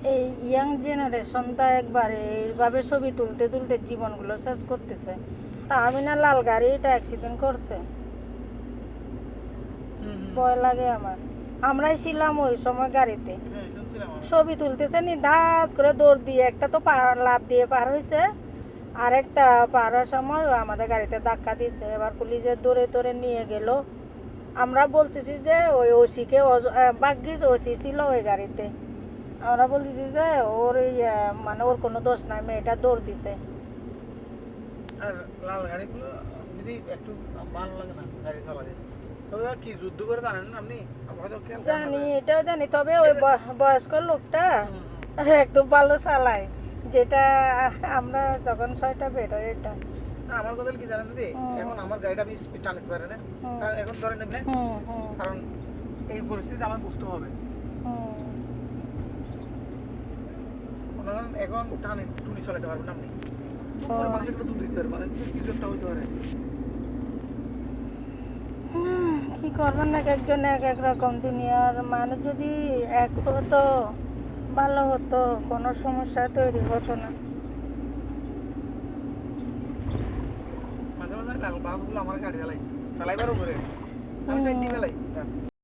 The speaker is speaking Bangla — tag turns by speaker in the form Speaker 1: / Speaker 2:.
Speaker 1: এই ইয়াং জেনারেশনটা একবারে এইভাবে ছবি তুলতে তুলতে জীবনগুলো শেষ করতেছে। তাহমিনা লাল গাড়ি এটা অ্যাক্সিডেন্ট করছে, ভয় লাগে আমার। আমরাই ছিলাম ওই সময় গাড়িতে, ছবি তুলতেছে নি, ধাত করে দৌড় দিয়ে একটা তো লাফ দিয়ে পার হয়েছে, আর একটা পার হওয়ার সময় আমাদের গাড়িতে ধাক্কা দিছে। এবার পুলিশের দৌড়ে দৌড়ে নিয়ে গেল। আমরা বলতেছি যে ওই ওসিকে, ভাগ্যিস ওসি ছিল ওই গাড়িতে। আমরা বলতেছি যে ওর মানে ওর কোনো দোষ নাই, মেয়েটা দৌড় দিছে।
Speaker 2: আর লাল গাড়িগুলো যদি একটু ভালো লাগে না গাড়ি চালাতে, তবে কি যুদ্ধ করে জানেন আপনি?
Speaker 1: জানি, এটাও জানি, তবে ওই বয়স্ক লোকটা একদম ভালো চালায়, যেটা আমরা যখন 6টা বেরোয় এটা।
Speaker 2: আমার কথা কি জানেন দিদি, এখন আমার গাড়িটা আমি স্পিড টানতে পারে না, কারণ এখন ধরেন এমনি, কারণ এই পরিস্থিতি আমার বুঝতে হবে। এখন টান টুনি চালাতে পারবেন আপনি, মানুষকে দুধ দিতে পারবেন, মানে কিছুটা হইতে পারে।
Speaker 1: কি করবেন, এক একজন এক এক রকম। দুনিয়ার মানুষ যদি এক হতো ভালো হতো, কোনো সমস্যা তৈরি হতো না।
Speaker 2: মাঝে মাঝে লাল বাসগুলো আমার গাড়ি চালাই, চালাইবারও করে আমি সাইড দিয়ে ফেলাই।